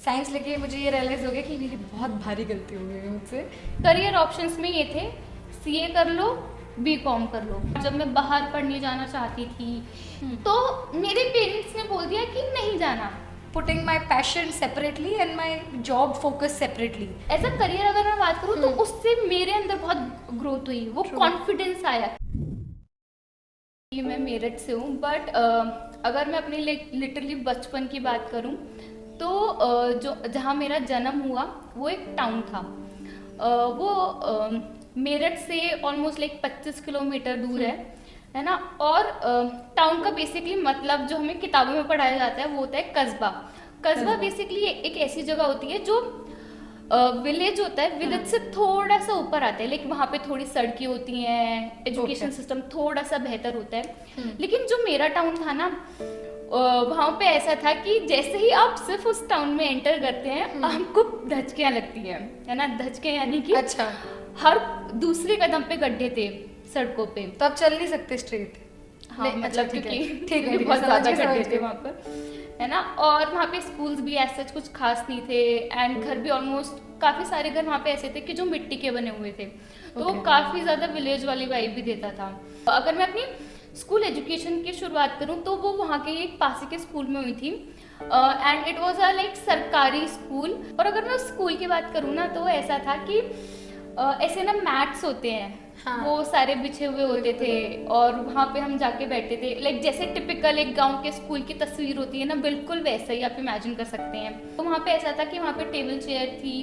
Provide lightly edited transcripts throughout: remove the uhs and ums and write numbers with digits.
Science लेके मुझे ये रियलाइज़ हो गया कि मेरी बहुत भारी गलती हो गई मुझसे। करियर ऑप्शंस में ये थे, सीए कर लो, बीकॉम कर लो। जब मैं बाहर पढ़ने जाना चाहती थी तो मेरे पेरेंट्स ने बोल दिया कि नहीं जाना। Putting my passion separately and my job focus separately. As a career अगर मैं बात करूँ तो उससे मेरे अंदर बहुत ग्रोथ हुई, वो कॉन्फिडेंस आया। मैं मेरठ से हूँ, बट अगर मैं अपने लिटरली बचपन की बात करूँ तो जो जहाँ मेरा जन्म हुआ वो एक टाउन था। वो मेरठ से ऑलमोस्ट लाइक 25 किलोमीटर दूर है ना। और टाउन का बेसिकली मतलब जो हमें किताबों में पढ़ाया जाता है वो होता है कस्बा। कस्बा बेसिकली एक ऐसी जगह होती है जो विलेज होता है, विलेज से थोड़ा सा ऊपर आता है, लेकिन वहाँ पे थोड़ी सड़कें होती हैं, एजुकेशन सिस्टम थोड़ा सा बेहतर होता है। लेकिन जो मेरा टाउन था ना, वहाँ पे ऐसा था कि जैसे ही आप सिर्फ उस टाउन में एंटर करते हैं आपको धचकियाँ लगती हैं, है ना। धचके यानी कि अच्छा, हर दूसरे कदम पे गड्ढे थे सड़कों पे, तो आप चल नहीं सकते स्ट्रेट। हाँ मतलब ठीक है, क्योंकि ठीक है, बहुत ज़्यादा गड्ढे समझ थे गई। वहाँ पर, है ना। और वहाँ पे स्कूल्स भी ऐसे कुछ खास नहीं थे, एंड घर भी ऑलमोस्ट काफ़ी सारे घर वहाँ पे ऐसे थे कि जो मिट्टी के बने हुए थे, तो वो काफ़ी ज़्यादा विलेज वाली वाइब भी देता था। अगर मैं अपनी स्कूल एजुकेशन की शुरुआत करूँ तो वो वहाँ के एक पास के स्कूल में हुई थी, and it was a like सरकारी स्कूल। और अगर मैं उस स्कूल की बात करूँ ना तो ऐसा था कि ऐसे ना मैट्स होते हैं, हाँ। वो सारे बिछे हुए होते थे और वहाँ पे हम जाके बैठते थे, लाइक जैसे टिपिकल एक गांव के स्कूल की तस्वीर होती है ना, बिल्कुल वैसा ही आप इमेजिन कर सकते हैं। तो वहाँ पे ऐसा था कि वहाँ पे टेबल चेयर थी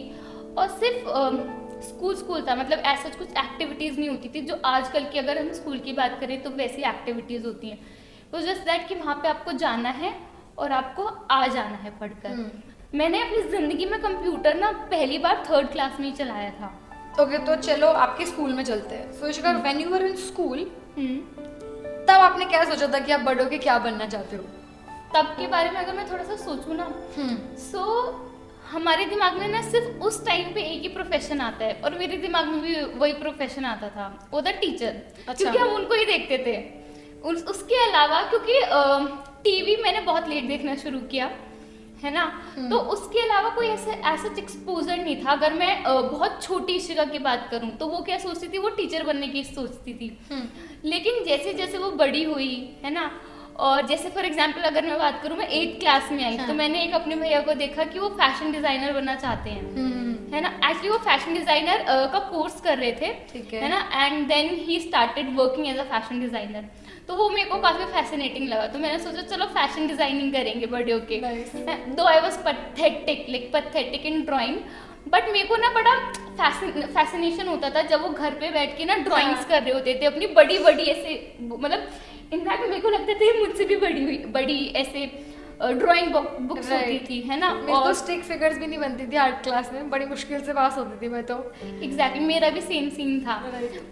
और सिर्फ स्कूल था, मतलब ऐसा कुछ एक्टिविटीज़ नहीं होती थी जो आजकल की अगर हम स्कूल की बात करें तो वैसी एक्टिविटीज़ होती हैं। तो जस्ट दैट कि वहाँ पे आपको जाना है और आपको आ जाना है पढ़कर। मैंने अपनी ज़िंदगी में कंप्यूटर ना पहली बार 3rd क्लास में ही चलाया था। ओके, तो चलो आपके स्कूल में चलते हैं। So Ishika, when you were in school, तब आपने क्या सोचा था कि आप बड़े होके क्या बनना चाहते हो? तब के बारे में अगर मैं थोड़ा सा सोचूं ना, सो हमारे दिमाग में ना सिर्फ उस टाइम पे एक ही प्रोफेशन आता है, और मेरे दिमाग में भी वही प्रोफेशन आता था, वो था टीचर। अच्छा। क्योंकि हम उनको ही देखते थे। उसके अलावा क्योंकि टीवी मैंने बहुत लेट देखना शुरू किया, है ना, तो उसके अलावा कोई ऐसा एक्सपोजर नहीं था। अगर मैं बहुत छोटी इशिका की बात करूं तो वो क्या सोचती थी, वो टीचर बनने की सोचती थी। लेकिन जैसे जैसे वो बड़ी हुई, है ना, और जैसे फॉर एग्जांपल अगर मैं बात करूं, मैं 8th क्लास में आई तो मैंने एक अपने भैया को देखा कि वो फैशन डिजाइनर बनना चाहते हैं, है ना। एक्चुअली वो फैशन डिजाइनर का कोर्स कर रहे थे, ठीक है ना, and then he started working as a fashion designer. तो वो मेरे को काफी फैसिनेटिंग लगा, तो मैंने सोचा चलो फैशन डिजाइनिंग करेंगे बड़े होके। दो I was pathetic in drawing, but मेरे को ना बड़ा फैसिनेशन होता था जब वो घर पे बैठ के ना ड्राइंग्स कर रहे होते थे अपनी बड़ी बड़ी ऐसे, मतलब इनफैक्ट मेरे को लगता था ये मुझसे भी बड़ी ऐसे ड्राइंग बुक्स होती थी, है ना। और स्टिक फिगर्स भी नहीं बनती थी आर्ट क्लास में, बड़ी मुश्किल से पास होती थी मैं तो। एग्जैक्टली मेरा भी सेम सीन था।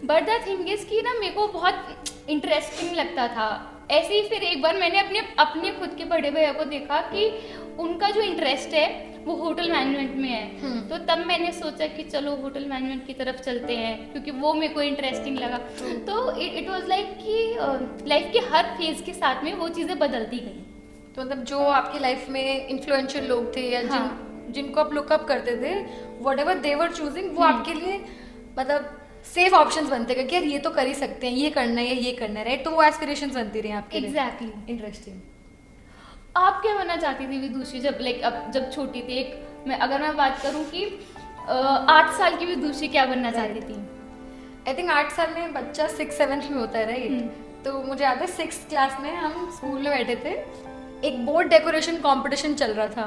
बट द थिंग इज कि ना मेरे को बहुत इंटरेस्टिंग लगता था। ऐसे ही फिर एक बार मैंने अपने खुद के बड़े भैया को देखा कि उनका जो इंटरेस्ट है वो होटल मैनेजमेंट में है, तो तब मैंने सोचा कि चलो होटल मैनेजमेंट की तरफ चलते हैं, क्योंकि वो मेरे को इंटरेस्टिंग लगा। तो इट वाज लाइक कि लाइफ के हर फेज के साथ में वो चीज़ें बदलती गई। तो मतलब जो आपकी लाइफ में इन्फ्लुएंशियल लोग थे या जिनको आप लुकअप करते थे, व्हाटएवर दे वर चूजिंग, वो आपके लिए मतलब सेफ ऑप्शंस बनते गए कि यार ये तो कर ही सकते हैं, ये करना है, ये करना है, राइट। तो वो एस्पिरेशंस बनती रही आपके लिए। एग्जैक्टली। इंटरेस्टिंग। आप क्या बनना चाहती थी विदुषी जब जब छोटी थी? अगर मैं बात करूं कि 8 साल की विदुषी क्या बनना चाहती थी? आई थिंक 8 साल में बच्चा 6-7 में होता है, राइट। तो मुझे याद है 6th क्लास में हम स्कूल में बैठे थे, एक बोर्ड डेकोरेशन कंपटीशन चल रहा था।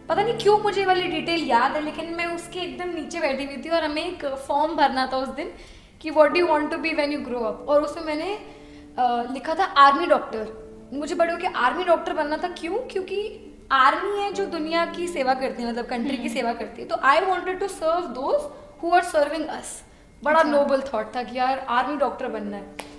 पता नहीं क्यों मुझे वाली डिटेल याद है, लेकिन मैं उसके एकदम नीचे बैठी हुई थी और हमें एक फॉर्म भरना था उस दिन कि what do you want to be when you grow up. और उसमें मैंने लिखा था आर्मी डॉक्टर। मुझे बड़े होकर आर्मी डॉक्टर बनना था। क्यों? क्योंकि आर्मी है जो दुनिया की सेवा करती है, मतलब कंट्री की सेवा करती है। तो I wanted to serve those who are serving us. बड़ा नोबल थॉट था कि यार आर्मी डॉक्टर बनना है।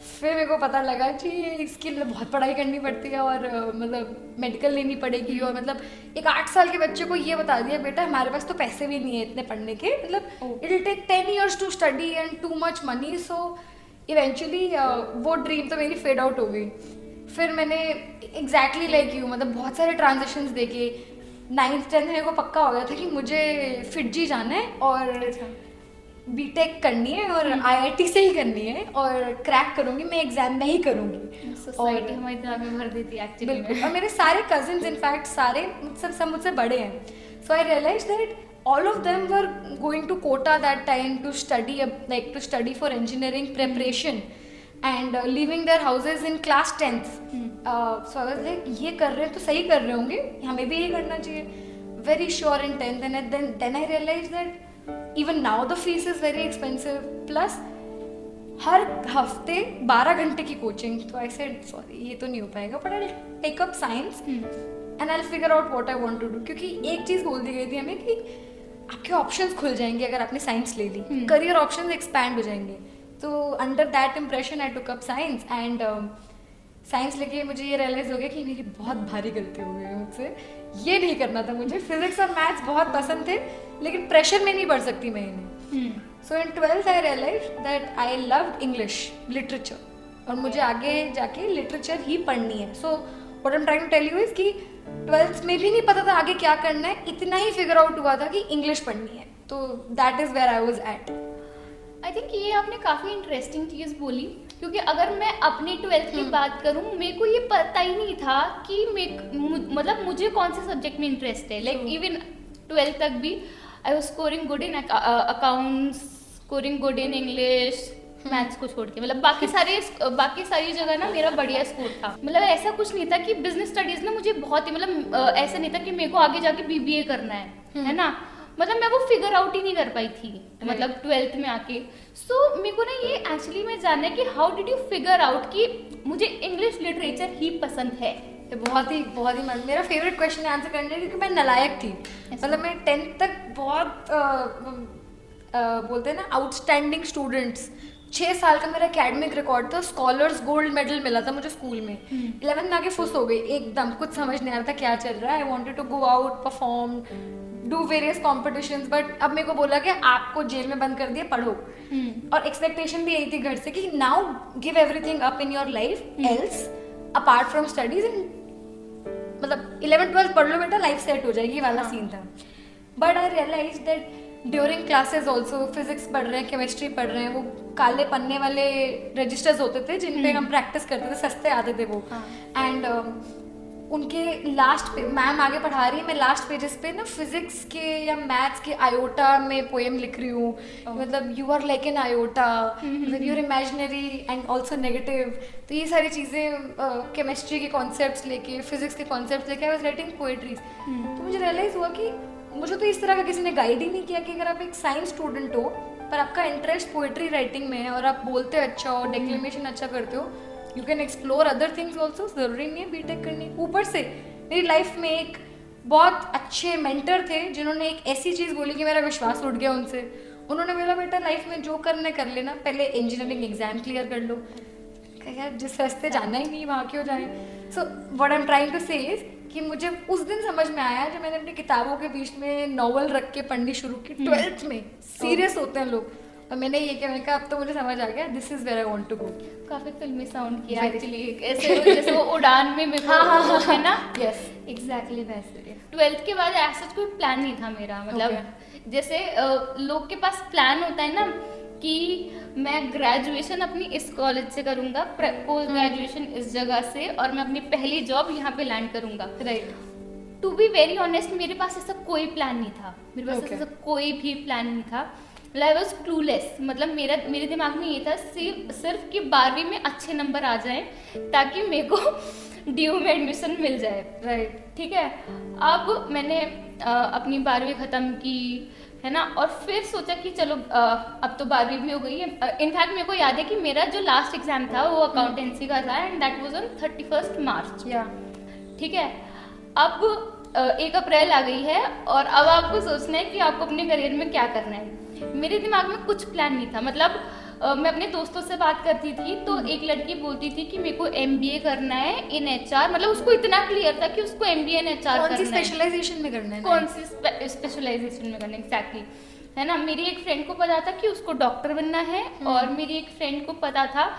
फिर मेरे को पता लगा कि इसके लिए बहुत पढ़ाई करनी पड़ती है और मतलब मेडिकल लेनी पड़ेगी, और मतलब एक 8 साल के बच्चे को ये बता दिया बेटा हमारे पास तो पैसे भी नहीं है इतने पढ़ने के, मतलब it will take 10 years to study and too much money. So eventually वो ड्रीम तो मेरी फेड आउट हो गई। फिर मैंने एग्जैक्टली लाइक यू मतलब बहुत सारे ट्रांजेक्शन्स देखे, 9th 10th मेरे को पक्का हो गया था कि मुझे फिटजी जाना है और बीटेक करनी है और आईआईटी से ही करनी है और क्रैक करूंगी, मैं एग्जाम में ही करूंगी। सोसाइटी हमारी दिमाग में भर देती है एक्चुअली। बिल्कुल, और मेरे सारे कजिन्स इनफैक्ट सारे मुझसे बड़े हैं, so I realise that all of them were going to Kota that time to study for engineering preparation and leaving their houses in class 10th. So I was like, ये कर रहे हैं तो सही कर रहे होंगे, हमें भी यही करना चाहिए। Very sure in 10th, and then I realized that even now the fees is very expensive, plus हर हफ्ते 12 घंटे की कोचिंग। तो आई सेड सॉरी ये तो नहीं हो पाएगा, but I take up science and I figure out what I want to do. क्योंकि एक चीज़ बोल दी गई थी हमें कि आपके ऑप्शंस खुल जाएंगे अगर आपने साइंस ले ली, करियर ऑप्शंस एक्सपैंड हो जाएंगे। तो under that impression I took up science, and science लेके मुझे ये रियलाइज हो गया कि मेरी बहुत भारी गलती हो गई मुझसे, ये नहीं करना था मुझे। फिजिक्स और मैथ्स बहुत पसंद थे, लेकिन प्रेशर में नहीं पढ़ सकती मैं इन्हें। So in 12th I realise that I loved English literature, और मुझे आगे जाके लिटरेचर ही पढ़नी है। So what I am trying to tell you is कि 12th में भी नहीं पता था आगे क्या करना है, इतना ही फिगर आउट हुआ था कि इंग्लिश पढ़नी है। तो that is where I was at. I think ये आपने काफ़ी इंटरेस्टिंग चीज़ बोली, क्योंकि अगर मैं अपनी 12th की बात करूँ, मेरे को ये पता ही नहीं था कि मतलब मुझे कौन से सब्जेक्ट में इंटरेस्ट है। लाइक इवन 12th तक भी I was scoring good in accounts, scoring good in English, maths को छोड़ के, मतलब बाकी सारी जगह ना मेरा बढ़िया स्कोर था। मतलब ऐसा कुछ नहीं था कि बिजनेस स्टडीज ना मुझे बहुत ही, मतलब ऐसा नहीं था कि मेरे को आगे जाके बीबीए करना है ना, मतलब मैं वो फिगर आउट ही नहीं कर पाई थी, मतलब 12th में आके। सो मेरे को ना ये एक्चुअली में जानना है कि how did you figure out कि मुझे इंग्लिश लिटरेचर ही पसंद है। बहुत ही मेरा फेवरेट क्वेश्चन आंसर करने, क्योंकि मैं नालायक थी। मतलब मैं 10th तक बहुत बोलते हैं ना आउटस्टैंडिंग स्टूडेंट्स, 6 साल का मेरा एकेडमिक रिकॉर्ड था, स्कॉलर्स गोल्ड मेडल मिला था मुझे स्कूल में। 11th में आके फुस हो गई एकदम, कुछ समझ नहीं आ रहा था क्या चल रहा है। I wanted to go out, perform, do various competitions, but अब मेरे को बोला कि आपको जेल में बंद कर दिया, पढ़ो। और एक्सपेक्टेशन भी यही थी घर से कि now give everything up in your life, else apart from studies, मतलब 11th 12th पढ़ लो बेटा, लाइफ सेट हो जाएगी वाला सीन था। But I realise that during classes also, physics पढ़ रहे हैं, केमिस्ट्री पढ़ रहे हैं, वो काले पन्ने वाले रजिस्टर्स होते थे जिन पे हम प्रैक्टिस करते थे, सस्ते आते थे वो। एंड उनके लास्ट पे मैम आगे पढ़ा रही है, मैं लास्ट पेजेस पे ना फिजिक्स के या मैथ्स के आयोटा में पोएम लिख रही हूँ। मतलब you are like an iota, मतलब you are imaginary and also negative. तो ये सारी चीज़ें केमिस्ट्री के कॉन्सेप्ट्स लेके, फिजिक्स के कॉन्सेप्ट्स लेके आई वाज राइटिंग पोएट्रीज। तो मुझे रियलाइज हुआ कि मुझे तो इस तरह का किसी ने गाइड ही नहीं किया कि अगर आप एक साइंस स्टूडेंट हो पर आपका इंटरेस्ट पोएट्री राइटिंग में है और आप बोलते अच्छा हो, डेक्लेमेशन अच्छा करते हो, you can explore other things also. ज़रूरी नहीं है बीटेक करनी। ऊपर से मेरी लाइफ में एक बहुत अच्छे मेंटर थे जिन्होंने एक ऐसी चीज़ बोली कि मेरा विश्वास उठ गया उनसे। उन्होंने बोला बेटा लाइफ में जो करना कर लेना, पहले इंजीनियरिंग एग्जाम क्लियर कर लो। यार जिस रास्ते जाना ही नहीं वहाँ क्यों जाए। So what I am trying to say is कि मुझे उस दिन समझ में आया जब मैंने अपनी किताबों के बीच में नॉवल रख के पढ़नी शुरू की। 12th में सीरियस होते हैं लोग, और मैंने ये किया, मैंने कहा अब तो मुझे समझ आ गया, this is where I want to go. काफी फिल्मी साउंड किया एक्चुअली, ऐसे जैसे वो उड़ान में मेरे को है ना। यस एग्जैक्टली वैसे। 12th के बाद ऐसा कोई प्लान नहीं था मेरा, मतलब जैसे लोग के पास प्लान होता है ना कि मैं ग्रेजुएशन अपनी इस कॉलेज से करूँगा, पोस्ट ग्रेजुएशन इस जगह से, और मैं अपनी पहली जॉब यहाँ पे लैंड करूँगा। Right. To be very honest, मेरे पास ऐसा कोई प्लान नहीं था, मेरे पास ऐसा कोई भी प्लान नहीं था। आई वॉज क्लूलेस, मतलब मेरे दिमाग में ये था सिर्फ कि 12वीं में अच्छे नंबर आ जाएं ताकि मेरे को ड्यू में एडमिशन मिल जाए। राइट। ठीक है। अब मैंने अपनी 12वीं ख़त्म की है ना, और फिर सोचा कि चलो अब तो 12वीं भी हो गई है। इनफैक्ट मेरे को याद है कि मेरा जो लास्ट एग्जाम था वो अकाउंटेंसी का था, एंड दैट वाज ऑन 31 मार्च। ठीक है। अब 1 अप्रैल आ गई है और अब आपको सोचना है कि आपको अपने करियर में क्या करना है। मेरे दिमाग में कुछ प्लान नहीं था। मतलब मैं अपने दोस्तों से बात करती थी तो एक लड़की बोलती थी कि मेरे को MBA करना है इन HR, मतलब उसको इतना क्लियर था कि उसको MBA इन HR करना है। कौन सी स्पेशलाइजेशन में करना है, कौन सी स्पेशलाइजेशन में करना है, एग्जैक्टली है ना। मेरी एक फ्रेंड को पता था कि उसको डॉक्टर बनना है, और मेरी एक फ्रेंड को पता था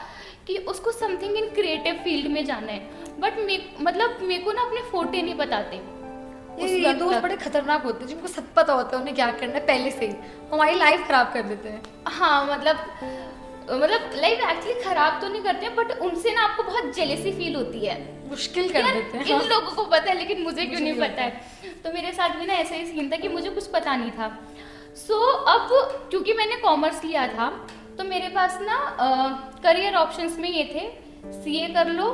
कि उसको समथिंग इन क्रिएटिव फील्ड में जाना है। बट मेरे को ना अपने फोटे नहीं बताते। ये दोस्त बड़े खतरनाक होते हैं जिनको सब पता होता है उन्हें क्या करना है पहले से ही, हमारी लाइफ खराब कर देते हैं। हाँ मतलब लाइफ एक्चुअली खराब तो नहीं करते हैं, बट उनसे ना आपको बहुत जेलेसी फील होती है, मुश्किल कर देते हैं। इन लोगों को पता है लेकिन मुझे क्यों नहीं पता है। तो मेरे साथ भी ना ऐसा ही सीन था कि मुझे कुछ पता नहीं था। सो अब क्योंकि मैंने कॉमर्स लिया था तो मेरे पास ना करियर ऑप्शंस में ये थे, सीए कर लो,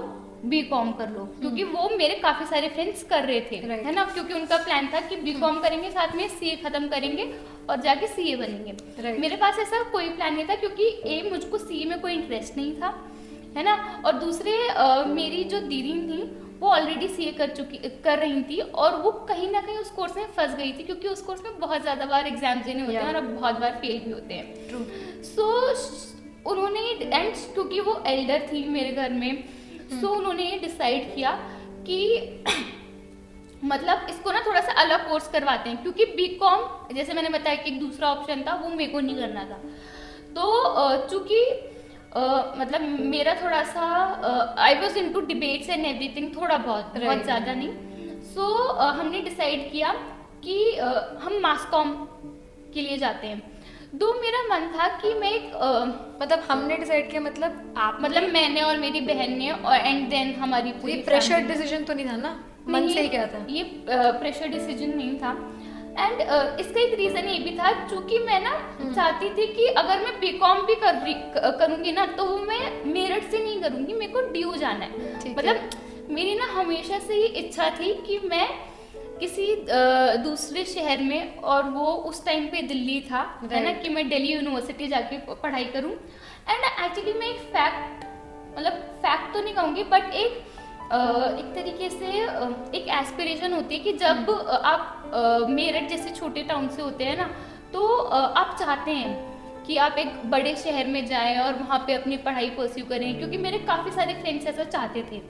बीकॉम कर लो, क्योंकि वो मेरे काफी सारे फ्रेंड्स कर रहे थे, है ना, क्योंकि उनका प्लान था कि बीकॉम करेंगे साथ में सीए खत्म करेंगे और जाके सीए बनेंगे। मेरे पास ऐसा कोई प्लान नहीं था क्योंकि मुझको सीए में कोई इंटरेस्ट नहीं था, है ना, और दूसरे मेरी जो दीदी थी वो ऑलरेडी सीए कर रही थी और वो कहीं ना कहीं उस कोर्स में फंस गई थी, क्योंकि उस कोर्स में बहुत ज़्यादा बार एग्जाम देने होते हैं और बहुत बार फेल भी होते हैं। सो उन्होंने एंड क्योंकि वो एल्डर थी मेरे घर में, सो उन्होंने ये डिसाइड किया कि मतलब इसको ना थोड़ा सा अलग कोर्स करवाते हैं, क्योंकि बीकॉम जैसे मैंने बताया कि एक दूसरा ऑप्शन था वो मेरे को नहीं करना था। तो चूंकि मतलब मेरा थोड़ा सा I was into debates and everything, थोड़ा बहुत ज़्यादा नहीं। सो हमने डिसाइड किया कि हम मास कॉम के लिए जाते हैं। तो मेरा मन था कि मैं एक मतलब हमने डिसाइड किया, मतलब आप, मतलब मैंने और मेरी बहन ने, और एंड देन हमारी पूरी प्रेशर डिसीजन तो नहीं था ना, मन से ही क्या था? ये प्रेशर डिसीजन नहीं था। एंड इसका एक रीजन ये भी था, चूंकि मैं ना चाहती थी कि अगर मैं बीकॉम भी करूंगी ना तो वो मैं मेरठ से नहीं करूंगी, मेरे को डीयू जाना है। मतलब मेरी ना हमेशा से ही इच्छा थी कि मैं किसी दूसरे शहर में, और वो उस टाइम पे दिल्ली था, है ना, कि मैं दिल्ली यूनिवर्सिटी जाके पढ़ाई करूं। एंड एक्चुअली मैं एक फैक्ट तो नहीं कहूँगी, बट एक तरीके से एक एस्पिरेशन होती है कि जब आप मेरठ जैसे छोटे टाउन से होते हैं ना, तो आप चाहते हैं कि आप एक बड़े शहर में जाएं और वहाँ पे अपनी पढ़ाई परस्यू करें, क्योंकि मेरे काफ़ी सारे फ्रेंड्स ऐसा चाहते थे,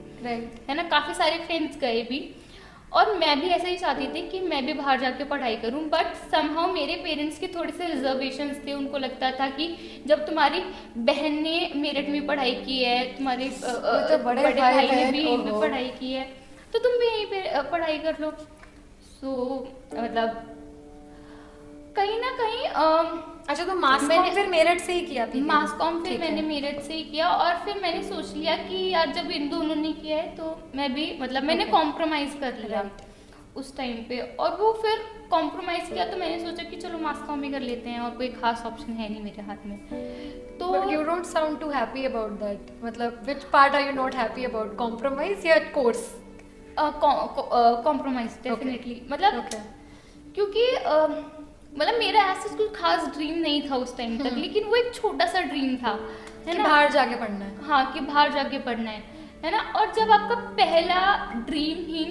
है ना, काफ़ी सारे फ्रेंड्स गए भी, और मैं भी ऐसा ही चाहती थी कि मैं भी बाहर जाके पढ़ाई करूं। बट समहाउ मेरे पेरेंट्स के थोड़े से रिजर्वेशंस थे, उनको लगता था कि जब तुम्हारी बहन ने मेरठ में पढ़ाई की है, तुम्हारे तो बड़े भाई ने भी यहीं पे पढ़ाई की है, तो तुम भी यहीं पे पढ़ाई कर लो। सो मतलब कहीं ना कहीं अच्छा, तो मास कॉम फिर मेरठ से ही किया थी? मास कॉम फिर मैंने मेरठ से ही किया, और फिर मैंने सोच लिया कि यार जब इन दोनों ने किया है तो मैं भी, मतलब मैंने कॉम्प्रोमाइज कर लिया उस टाइम पे, और वो फिर कॉम्प्रोमाइज किया तो मैंने सोचा कि चलो मास कॉम ही कर लेते हैं, और कोई खास ऑप्शन है नहीं मेरे हाथ में। तो But you don't sound too happy about that. मतलब which part are you not happy about? Compromise या course? Compromise definitely. मतलब क्योंकि मतलब मेरा ऐसा कोई खास ड्रीम नहीं था उस टाइम तक, लेकिन वो एक छोटा सा ड्रीम था, है ना, बाहर जाके पढ़ना है। हाँ, कि बाहर जाके पढ़ना है ना। और जब आपका पहला ड्रीम ही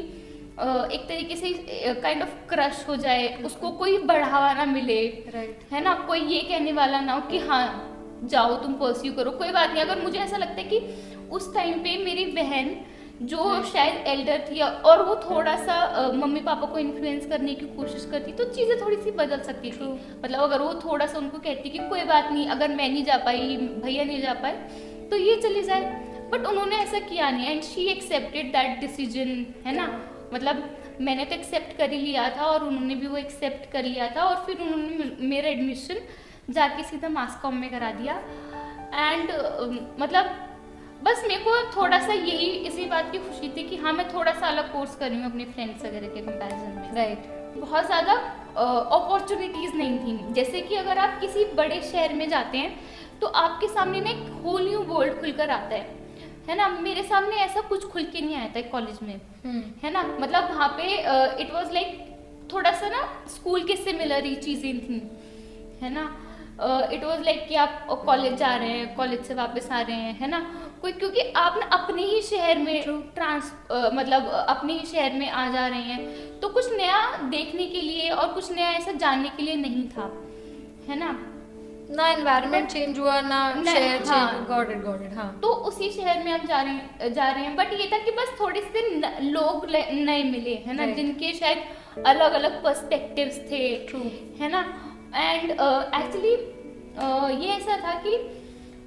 एक तरीके से काइंड ऑफ क्रश हो जाए, उसको कोई बढ़ावा ना मिले, है ना, कोई ये कहने वाला ना हो कि हाँ जाओ तुम परस्यू करो, कोई बात नहीं। अगर मुझे ऐसा लगता है कि उस टाइम पे मेरी बहन जो शायद एल्डर थी और वो थोड़ा सा मम्मी पापा को इन्फ्लुएंस करने की कोशिश करती, तो चीज़ें थोड़ी सी बदल सकती थी। मतलब अगर वो थोड़ा सा उनको कहती कि कोई बात नहीं, अगर मैं नहीं जा पाई, भैया नहीं जा पाए, तो ये चली जाए, बट उन्होंने ऐसा किया नहीं, and she accepted that decision, है ना। मतलब मैंने तो एक्सेप्ट कर ही लिया था और उन्होंने भी वो एक्सेप्ट कर लिया था, और फिर उन्होंने मेरा एडमिशन जाके सीधा मास कॉम में करा दिया। एंड मतलब बस मेरे को थोड़ा सा यही इसी बात की खुशी थी कि हाँ मैं थोड़ा सा अलग कोर्स कर रही हूँ अपने फ्रेंड्स वगैरह के कंपैरिजन में। बहुत ज़्यादा अपॉर्चुनिटीज़ नहीं थी। जैसे कि अगर आप किसी बड़े शहर में जाते हैं तो आपके सामने ना एक होल न्यू वर्ल्ड खुलकर आता है ना। मेरे सामने ऐसा कुछ खुल के नहीं आया था कॉलेज में, है ना। मतलब वहाँ पे इट वाज लाइक थोड़ा सा ना स्कूल के सिमिलर ही चीज़ें थी, है ना। इट वाज लाइक कि आप कॉलेज जा रहे हैं, कॉलेज से वापस आ रहे हैं, है ना। कोई क्योंकि आप ना अपने ही शहर में मतलब अपने ही शहर में आ जा रहे हैं, तो कुछ नया देखने के लिए और कुछ नया ऐसा जानने के लिए नहीं था, है ना। ना एनवायरनमेंट चेंज हुआ ना शहर चेंज। गॉट इट हाँ। तो उसी शहर में आप जा रहे हैं, बट ये था कि बस थोड़े से लोग नए मिले, है ना, जिनके शायद अलग अलग पर्सपेक्टिव्स थे, है ना। एंड एक्चुअली ये ऐसा था कि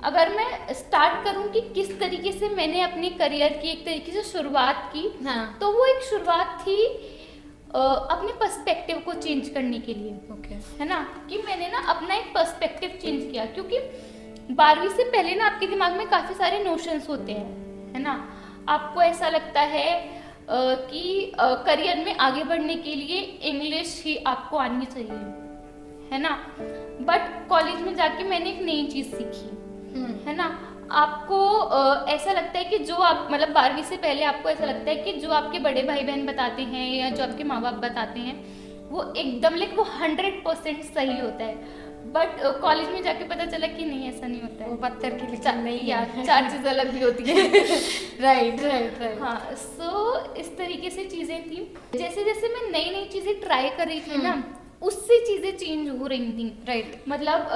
अगर मैं स्टार्ट करूं कि किस तरीके से मैंने अपने करियर की एक तरीके से शुरुआत की, तो वो एक शुरुआत थी अपने पर्सपेक्टिव को चेंज करने के लिए, ओके है ना, कि मैंने ना अपना एक पर्सपेक्टिव चेंज किया, क्योंकि 12वीं से पहले ना आपके दिमाग में काफ़ी सारे नोशंस होते हैं, है ना। आपको ऐसा लगता है कि करियर में आगे बढ़ने के लिए इंग्लिश ही आपको आनी चाहिए, है ना। बट कॉलेज में जाके मैंने एक नई चीज़ सीखी, है ना। आपको ऐसा लगता है कि जो आप मतलब 12वीं से पहले आपको ऐसा लगता है कि जो आपके बड़े भाई बहन बताते हैं या जो आपके माँ बाप बताते हैं वो एकदम लाइक वो 100% सही होता है। बट कॉलेज में जाके पता चला कि नहीं, ऐसा नहीं होता है, वो पत्थर की लेकिन नहीं या है। 4 चीज़ अलग भी होती है। Right right right. हाँ, सो इस तरीके से चीज़ें थी। जैसे जैसे मैं नई नई चीज़ें ट्राई कर रही थी ना, उससे चीज़ें चेंज हो रही थी। राइट। मतलब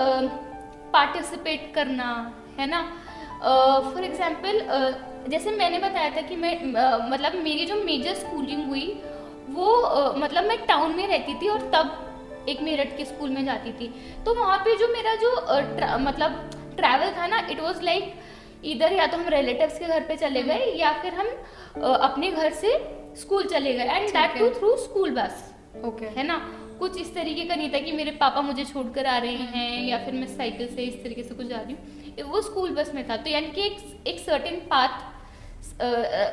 पार्टिसिपेट करना, है ना। फॉर एग्जाम्पल जैसे मैंने बताया था कि मैं मतलब मेरी जो मेजर स्कूलिंग हुई वो मतलब मैं टाउन में रहती थी और तब एक मेरठ के स्कूल में जाती थी। तो वहाँ पे जो मेरा जो मतलब ट्रैवल था ना, इट वाज लाइक इधर या तो हम रिलेटिव्स के घर पे चले गए या फिर हम अपने घर से स्कूल चले गए, and that too through school bus, okay, है ना। कुछ इस तरीके का नहीं था कि मेरे पापा मुझे छोड़कर आ रहे हैं या फिर मैं साइकिल से इस तरीके से कुछ जा रही हूँ, वो स्कूल बस में था। तो यानी कि एक सर्टेन पाथ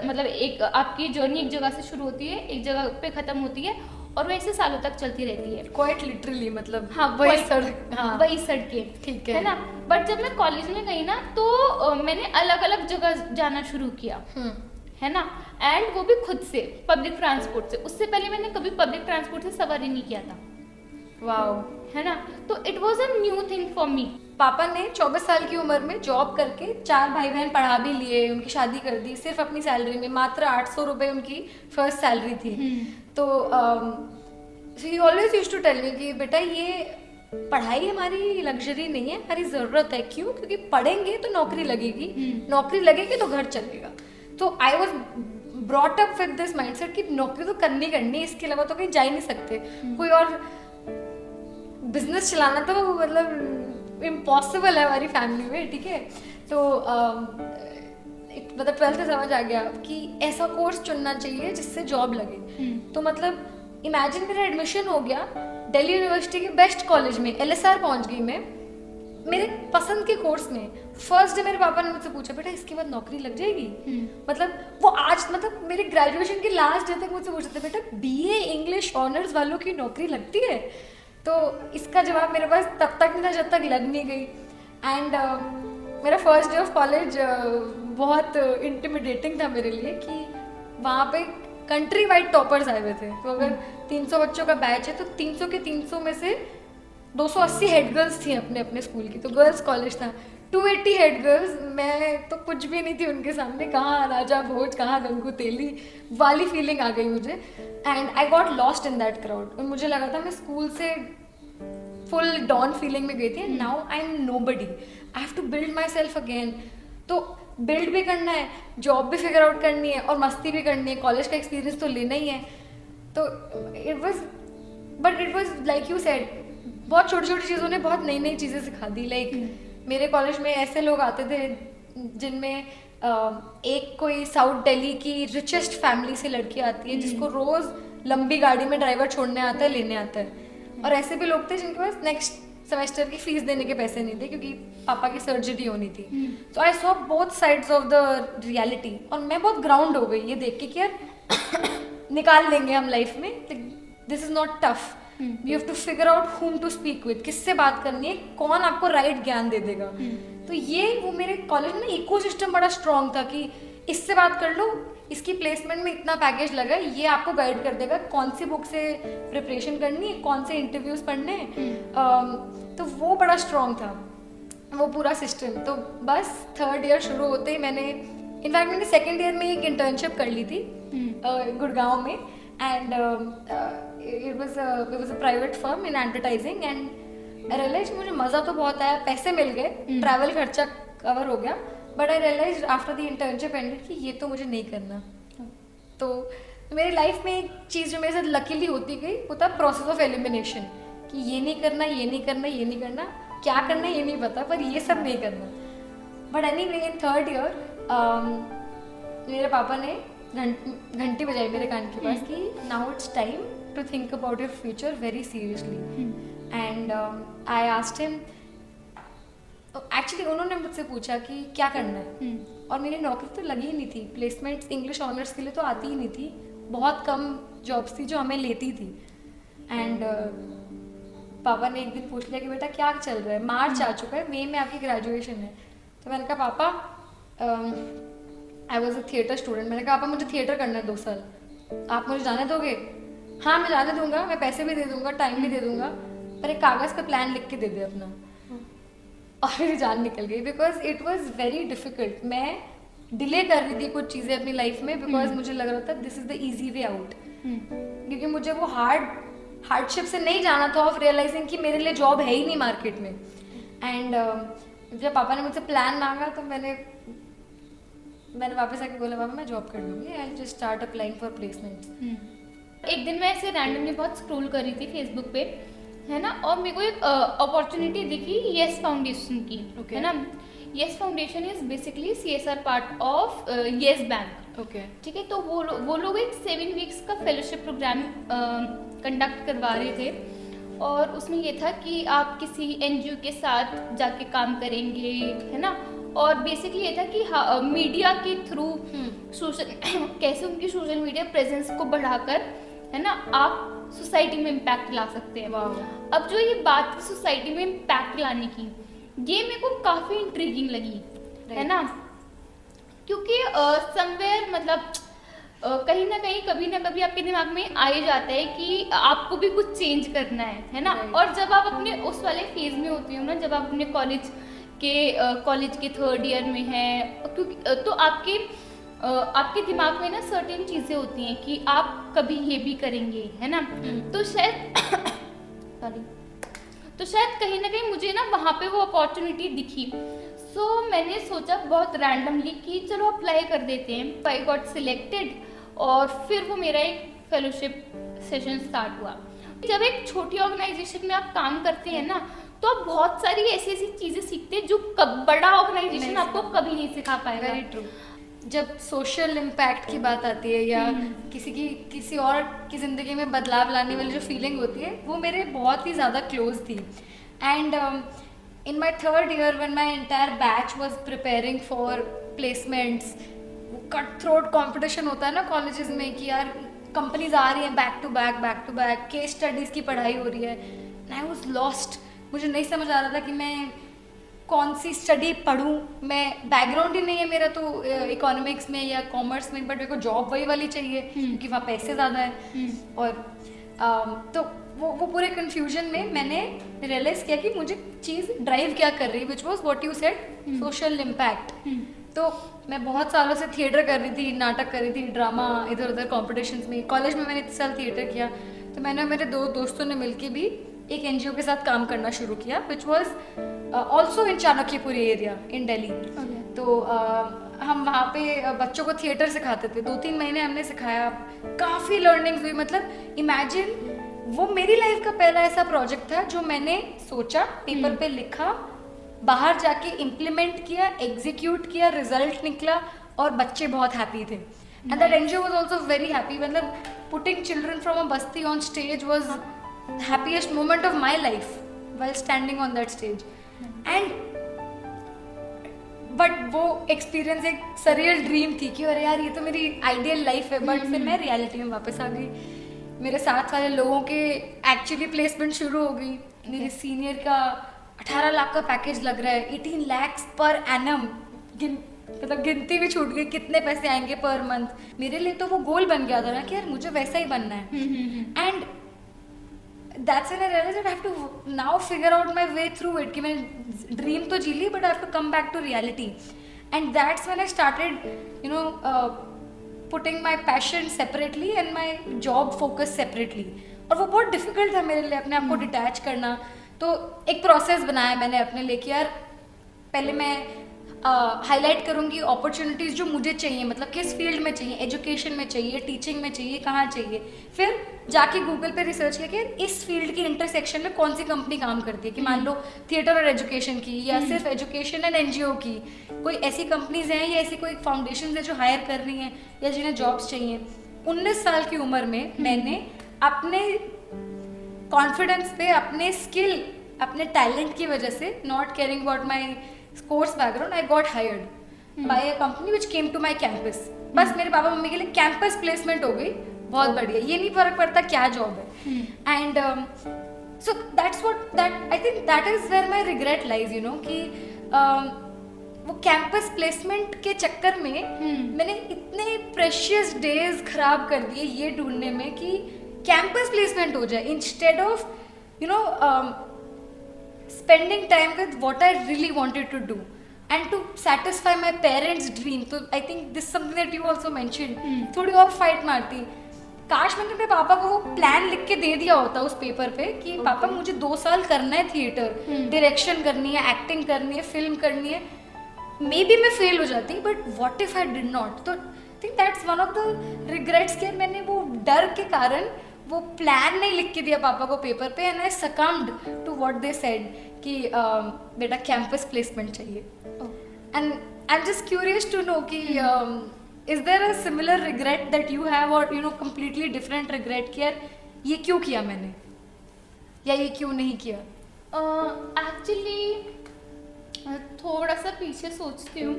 मतलब एक आपकी जर्नी एक जगह से शुरू होती है, एक जगह पे खत्म होती है और वैसे सालों तक चलती रहती है। क्वाइट लिटरली मतलब हाँ, वही सड़क, हाँ वही सड़कें, ठीक है ना। बट जब मैं कॉलेज में गई ना तो मैंने अलग अलग जगह जाना शुरू किया, है ना, एंड वो भी खुद से पब्लिक ट्रांसपोर्ट से। उससे पहले मैंने कभी पब्लिक ट्रांसपोर्ट से सवारी नहीं किया था। वाओ, है ना। तो it was a new thing for me. पापा ने 24 साल की उम्र में जॉब करके 4 भाई बहन पढ़ा भी लिए, उनकी शादी कर दी सिर्फ अपनी सैलरी में। मात्र 800 रुपये उनकी फर्स्ट सैलरी थी। तो he always used to tell me कि बेटा ये पढ़ाई हमारी लग्जरी नहीं है, हमारी ज़रूरत है। क्यों? क्योंकि पढ़ेंगे तो नौकरी लगेगी, नौकरी लगेगी तो घर चलेगा। तो I was brought up with this mindset कि नौकरी तो करनी करनी, इसके अलावा तो कहीं जा ही नहीं सकते। कोई और बिजनेस चलाना तो मतलब इम्पॉसिबल है हमारी फैमिली में, ठीक है। तो मतलब 12th से समझ आ गया कि ऐसा कोर्स चुनना चाहिए जिससे जॉब लगे। तो मतलब इमेजिन मेरा एडमिशन हो गया दिल्ली यूनिवर्सिटी के बेस्ट कॉलेज में, LSR पहुंच गई मैं मेरे पसंद के कोर्स में। फर्स्ट डे मेरे पापा ने मुझसे पूछा बेटा इसके बाद नौकरी लग जाएगी? मतलब वो आज मतलब मेरे ग्रेजुएशन के लास्ट डे तक मुझसे पूछते थे बेटा BA इंग्लिश ऑनर्स वालों की नौकरी लगती है? तो इसका जवाब मेरे पास तब तक नहीं था जब तक लग नहीं गई। एंड मेरा फर्स्ट डे ऑफ कॉलेज बहुत इंटिमिडेटिंग था मेरे लिए कि वहाँ पे कंट्री वाइड टॉपर्स आए हुए थे। तो अगर 300 बच्चों का बैच है तो 300 के 300 में से 280 हेड गर्ल्स थी अपने अपने स्कूल की। तो गर्ल्स कॉलेज था, 280 हेड गर्ल्स, मैं तो कुछ भी नहीं थी उनके सामने। कहाँ राजा भोज, कहाँ गंगू तेली वाली फीलिंग आ गई मुझे। And I got lost in that crowd. और मुझे लगा था मैं स्कूल से फुल डॉन फीलिंग में गई थी। Now I am nobody, I have to build myself again. तो बिल्ड भी करना है, जॉब भी फिगर आउट करनी है और मस्ती भी करनी है, कॉलेज का एक्सपीरियंस तो लेना ही है। तो it was like you said, बहुत छोटी छोटी चीज़ों ने बहुत नई नई चीज़ें सिखा दी। लाइक मेरे कॉलेज में ऐसे लोग आते थे जिनमें एक कोई साउथ दिल्ली की रिचेस्ट फैमिली से लड़की आती है जिसको रोज़ लंबी गाड़ी में ड्राइवर छोड़ने आता है, लेने आता है। और ऐसे भी लोग थे जिनके पास नेक्स्ट सेमेस्टर की फीस देने के पैसे नहीं थे क्योंकि पापा की सर्जरी होनी थी। तो I saw both sides of the reality. और मैं बहुत ग्राउंड हो गई ये देख के कि यार निकाल लेंगे हम लाइफ में, this is not tough. You have to figure out whom to speak with, किससे बात करनी है, कौन आपको राइट ज्ञान दे देगा। तो ये वो मेरे कॉलेज में इकोसिस्टम बड़ा स्ट्रॉन्ग था कि इससे बात कर लो, इसकी प्लेसमेंट में इतना पैकेज लगा, ये आपको गाइड कर देगा कौन सी बुक से प्रिपरेशन करनी है, कौन से इंटरव्यूज पढ़ने हैं। तो वो बड़ा स्ट्रॉन्ग था वो पूरा सिस्टम। तो बस 3rd ईयर शुरू होते ही मैंने 2nd ईयर में एक इंटर्नशिप कर ली थी गुड़गांव में। And it was a private firm in advertising and I realized मुझे मज़ा तो बहुत आया, पैसे मिल गए, ट्रैवल खर्चा कवर हो गया। But I realise after the internship ended कि ये तो मुझे नहीं करना। तो मेरी लाइफ में एक चीज़ जो मेरे साथ लकीली होती गई वो था प्रोसेस ऑफ एलिमिनेशन, कि ये नहीं करना, ये नहीं करना, ये नहीं करना, क्या करना ये नहीं पता पर ये सब नहीं करना। But anyway in 3rd year मेरे पापा ने घंटी बजाई मेरे कान के पास कि now it's time to think about your future very seriously. And I asked him, actually उन्होंने मुझसे पूछा कि क्या करना है, और मेरी नौकरी तो लगी ही नहीं थी, प्लेसमेंट्स इंग्लिश ऑनर्स के लिए तो आती ही नहीं थी, बहुत कम जॉब्स थी जो हमें लेती थी. एंड पापा ने एक दिन पूछ लिया कि बेटा क्या चल रहा है, मार्च आ चुका है, मई में आपकी ग्रेजुएशन है. तो मैंने कहा पापा, I was a theatre student, मैंने कहा पापा मुझे थिएटर करना है 2 साल, आप मुझे जाने दोगे? हाँ मैं जाने दूंगा, मैं पैसे भी दे दूंगा, टाइम भी दे दूंगा, पर एक कागज़ पे प्लान लिख के दे दे अपना. और मेरी जान निकल गई, because it was very difficult. मैं डिले कर रही थी कुछ चीज़ें अपनी लाइफ में, बिकॉज मुझे लग रहा था this is the easy way out, क्योंकि मुझे वो हार्डशिप से नहीं जाना था, ऑफ रियलाइजिंग कि मेरे लिए जॉब है ही नहीं मार्केट में. एंड जब पापा ने मुझसे प्लान मांगा तो मैंने वापस आके बोला पापा मैं जॉब कर लूँगी, I just start applying for placements. एक दिन मैं ऐसे रैंडमली बहुत स्क्रॉल कर रही थी फेसबुक पे, है ना, और मेरे को एक अपॉर्चुनिटी दिखी येस फाउंडेशन की. Okay. है ना, yes foundation is basically CSR part of yes bank. Okay, ठीक है, तो वो लोग एक 7 वीक्स का फेलोशिप प्रोग्राम कंडक्ट करवा रहे थे, और उसमें ये था कि आप किसी NGO के साथ जाके काम करेंगे, है ना, और बेसिकली ये था कि मीडिया के थ्रू सोशल कैसे उनकी सोशल मीडिया प्रेजेंस को बढ़ाकर, है ना, आप सोसाइटी में इम्पैक्ट ला सकते हैं. अब जो ये बात सोसाइटी में इम्पैक्ट लाने की, ये मेरे को काफ़ी इंट्रीगिंग लगी, है ना, क्योंकि समवेयर मतलब कहीं ना कहीं कभी ना कभी आपके दिमाग में आ ही जाता है कि आपको भी कुछ चेंज करना है ना. और जब आप अपने उस वाले फेज में होती हो ना, जब आप अपने कॉलेज के 3rd ईयर में हैं, क्योंकि तो आपके दिमाग में ना सर्टेन चीज़ें होती हैं कि आप कभी ये भी करेंगे, है ना. तो शायद कहीं ना कहीं मुझे ना वहाँ पे वो अपॉर्चुनिटी दिखी. सो मैंने सोचा बहुत रैंडमली कि चलो अप्लाई कर देते हैं. आई गॉट सिलेक्टेड, और फिर वो मेरा एक फेलोशिप सेशन स्टार्ट हुआ. जब एक छोटी ऑर्गेनाइजेशन में आप काम करते हैं ना, तो आप बहुत सारी ऐसी चीज़ें सीखते हैं जो बड़ा ऑर्गेनाइजेशन आपको कभी नहीं सिखा पाएगा. Very true. जब सोशल इम्पैक्ट की बात आती है या किसी और की ज़िंदगी में बदलाव लाने वाली जो फीलिंग होती है, वो मेरे बहुत ही ज़्यादा क्लोज थी. And in my 3rd year when my entire batch was preparing for placements, cut throat competition होता है ना कॉलेजेस में कि यार कंपनीज आ रही हैं back to back, case studies की पढ़ाई हो रही है. I was lost. मुझे नहीं समझ आ रहा था कि मैं कौन सी स्टडी पढूं. मैं बैकग्राउंड ही नहीं है मेरा तो इकोनॉमिक्स में या कॉमर्स में, बट मेरे को जॉब वही वाली चाहिए क्योंकि वहाँ पैसे ज़्यादा है. और तो वो पूरे कन्फ्यूजन में मैंने रियलाइज़ किया कि मुझे चीज़ ड्राइव क्या कर रही है, which was what you said, social impact. तो मैं बहुत सालों से थिएटर कर रही थी, नाटक कर रही थी, ड्रामा, इधर उधर कॉम्पिटिशन्स में. कॉलेज में मैंने 3 साल थिएटर किया. तो मैंने और मेरे 2 दोस्तों ने मिलकर भी एक NGO के साथ काम करना शुरू किया, which was also in Chanakyapuri area in Delhi. तो हम वहाँ पे बच्चों को थिएटर सिखाते थे. 2-3 महीने हमने सिखाया, काफ़ी लर्निंग्स हुई. मतलब इमेजिन, वो मेरी लाइफ का पहला ऐसा प्रोजेक्ट था जो मैंने सोचा, पेपर पे लिखा, बाहर जाके इम्प्लीमेंट किया, एग्जीक्यूट किया, रिजल्ट निकला और बच्चे बहुत हैप्पी थे. And that NGO was also very happy. मतलब putting children from a Basti on stage was happiest moment of my life while standing on that stage. And but वो experience एक surreal dream थी कि अरे यार ये तो मेरी आइडियल लाइफ है. बट फिर मैं रियलिटी में वापस आ गई. मेरे साथ वाले लोगों के एक्चुअली प्लेसमेंट शुरू हो गई. मेरे सीनियर का 18 लाख का पैकेज लग रहा है, 18 lakhs पर एनम. मतलब गिनती भी छूट गई कितने पैसे आएंगे पर मंथ. मेरे लिए तो वो गोल बन गया था ना कि यार मुझे वैसा ही बनना है. And that's when I realized that I have to now figure out my way through it. कि मैंने ड्रीम तो जी ली, but I have to come back to reality. And that's when I started, putting my passion separately and my job focus separately. और वो बहुत difficult था मेरे लिए अपने आप को डिटैच करना. तो एक प्रोसेस बनाया मैंने अपने लिए कि यार पहले मैं हाईलाइट करूँगी अपॉर्चुनिटीज़ जो मुझे चाहिए, मतलब किस फील्ड में चाहिए, एजुकेशन में चाहिए, टीचिंग में चाहिए, कहाँ चाहिए. फिर जाके गूगल पे रिसर्च किया कि इस फील्ड की इंटरसेक्शन में कौन सी कंपनी काम करती है. कि मान लो थिएटर और एजुकेशन की, या सिर्फ एजुकेशन एंड NGO की, कोई ऐसी कंपनीज हैं या ऐसी कोई फाउंडेशन है जो हायर कर रही हैं या जिन्हें जॉब्स चाहिए. 19 साल की उम्र में मैंने अपने कॉन्फिडेंस पे, अपने स्किल, अपने टैलेंट की वजह से, not caring about my course background, I got hired by a company which came to my campus. बस मेरे पापा मम्मी के लिए कैंपस प्लेसमेंट हो गई, बहुत बढ़िया, ये नहीं फर्क पड़ता क्या जॉब है. And so that's what I think that is where my regret lies, you know, कि वो कैंपस प्लेसमेंट के चक्कर में मैंने इतने प्रेशियस डेज खराब कर दिए ये ढूंढने में कि कैंपस प्लेसमेंट हो जाए, instead of you know spending time with what I really wanted to do and to satisfy my parents' dream. So I think this is something that you also mentioned. थोड़ी और fight मारती. काश मैंने अपने पापा को वो प्लान लिख के दे दिया होता उस पेपर पे कि पापा मुझे 2 साल करना है थिएटर, डायरेक्शन करनी है, एक्टिंग करनी है, फिल्म करनी है. मे बी मैं फेल हो जाती, but what if I did not. तो I think that's one of the regrets कि मैंने वो डर के कारण वो प्लान नहीं लिख के दिया पापा को पेपर पे, and I succumbed to what they said कि बेटा कैंपस प्लेसमेंट चाहिए. And I am just curious to know कि is there a similar regret that you have, और you know completely different regret कि यार ये क्यों किया मैंने, या ये क्यों नहीं किया. एक्चुअली थोड़ा सा पीछे सोचती हूँ.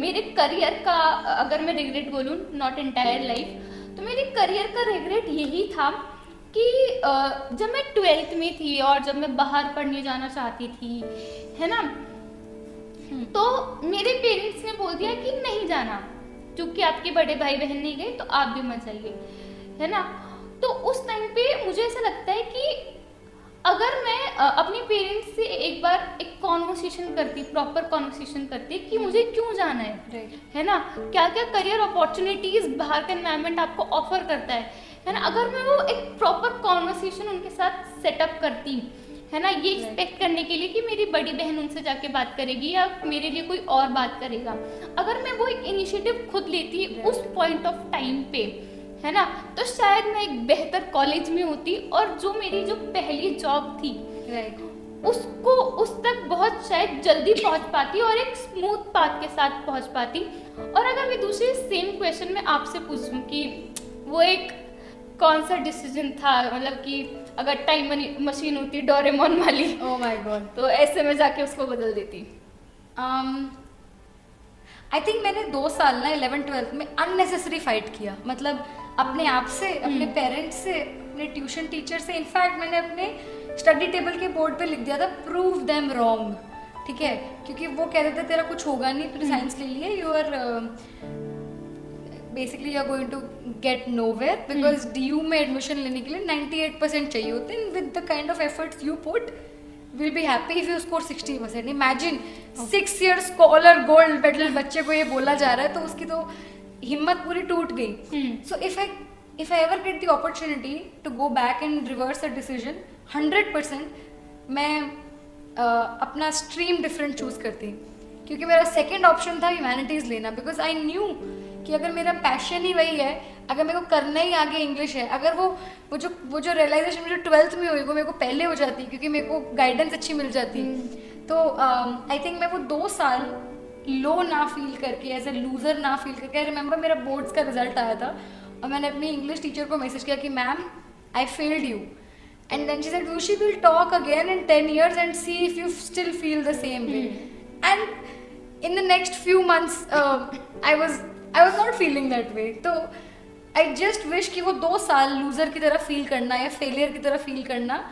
मेरे करियर का अगर मैं रिग्रेट बोलूँ, नॉट एंटायर लाइफ, तो मेरे करियर का रिग्रेट यही था कि जब मैं 12th में थी और जब मैं बाहर पढ़ने जाना चाहती थी, है ना, तो मेरे पेरेंट्स ने बोल दिया कि नहीं जाना, क्योंकि आपके बड़े भाई बहन नहीं गए तो आप भी मत जाइए, है ना. तो उस टाइम पे मुझे ऐसा लगता है कि अगर मैं अपने पेरेंट्स से एक बार एक कॉन्वर्सेशन करती, प्रॉपर कॉन्वर्सेशन करती कि मुझे क्यों जाना है, है ना, क्या क्या करियर अपॉर्चुनिटीज बाहर का एनवायरनमेंट आपको ऑफर करता है ना. अगर मैं वो एक प्रॉपर कॉन्वर्सेशन उनके साथ सेटअप करती, है ना, ये एक्सपेक्ट करने के लिए कि मेरी बड़ी बहन उनसे जाके बात करेगी या मेरे लिए कोई और बात करेगा, अगर मैं वो एक इनिशिएटिव खुद लेती उस पॉइंट ऑफ टाइम पे, है ना, तो शायद मैं एक बेहतर कॉलेज में होती और जो मेरी जो पहली जॉब थी उसको उस तक बहुत शायद जल्दी पहुंच पाती और एक स्मूथ पाथ के साथ पहुंच पाती. और अगर मैं दूसरे सेम क्वेश्चन में आपसे पूछूं कि वो एक कौन सा डिसीजन था, मतलब कि अगर टाइम मशीन होती डोरेमोन वाली, ओह माय गॉड, तो ऐसे में जाके उसको बदल देती. आई थिंक मैंने 2 साल ना 11th-12th में अननेसेसरी फाइट किया, मतलब अपने आप से, अपने पेरेंट्स से, अपने ट्यूशन टीचर से. इनफैक्ट मैंने अपने स्टडी टेबल के बोर्ड पे लिख दिया था प्रूव देम रॉन्ग, ठीक है, क्योंकि वो कहते थे तेरा कुछ होगा नहीं, तूने साइंस ले लिया, you are basically you are going to get nowhere, because DU में एडमिशन लेने के लिए 98% चाहिए होते हैं. With the kind of efforts you put will be happy if you score 60%. Imagine 6 year scholar gold medal बच्चे को ये बोला जा रहा है, तो उसकी तो हिम्मत पूरी टूट गई. So if I ever get the opportunity to go back and reverse a decision, 100% मैं अपना स्ट्रीम डिफरेंट चूज करती, क्योंकि मेरा सेकेंड ऑप्शन था ह्यूमैनिटीज़ लेना, बिकॉज आई न्यू कि अगर मेरा पैशन ही वही है, अगर मेरे को करना ही आगे इंग्लिश है, अगर वो जो रियलाइजेशन मुझे 12th में हुई वो मेरे को पहले हो जाती, क्योंकि मेरे को गाइडेंस अच्छी मिल जाती, तो आई थिंक मैं वो 2 साल लो ना फील करके, एज ए लूजर ना फील करके. आई रिमेंबर मेरा बोर्ड्स का रिजल्ट आया था और मैंने अपनी इंग्लिश टीचर को मैसेज किया कि ma'am I failed you, and then she said we will talk again in 10 years and see if you still feel the same way. And in the next few months I was not feeling that way. तो I just wish कि वो 2 साल loser की तरह feel करना या failure की तरह फील करना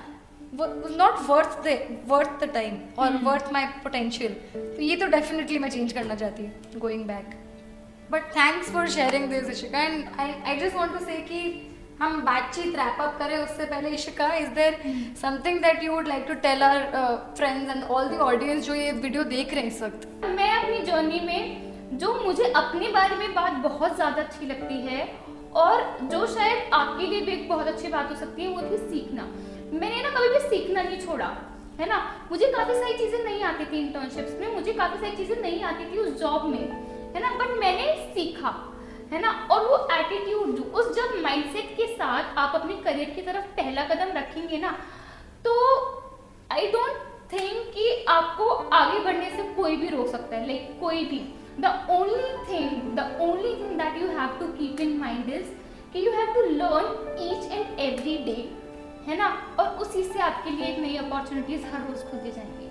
was not worth the time or worth my potential. तो ये तो definitely मैं change करना चाहती हूँ going back. But thanks for sharing this, Ishika. And I just want to say कि हम बातचीत wrap up करें उससे पहले, Ishika, is there something that you would like to tell our friends and all the audience जो ये video देख रहे हैं इस वक्त? मैं अपनी जर्नी में जो मुझे अपने बारे में बात बहुत ज़्यादा अच्छी लगती है और जो शायद आपके लिए भी एक बहुत अच्छी बात हो सकती है, वो थी सीखना. मैंने ना कभी भी सीखना नहीं छोड़ा, है ना. मुझे काफ़ी सारी चीज़ें नहीं आती थी इंटर्नशिप्स में, मुझे काफ़ी सारी चीज़ें नहीं आती थी उस जॉब में, है ना, बट मैंने सीखा, है ना. और वो एटीट्यूड, उस जब माइंडसेट के साथ आप अपने करियर की तरफ पहला कदम रखेंगे ना, तो आई डोंट थिंक कि आपको आगे बढ़ने से कोई भी रोक सकता है, लाइक कोई भी. The only thing that you have to keep in mind is कि you have to learn each and every day, है ना, और उसी से आपके लिए एक नई अपॉर्चुनिटीज हर रोज खुलती जाएंगी।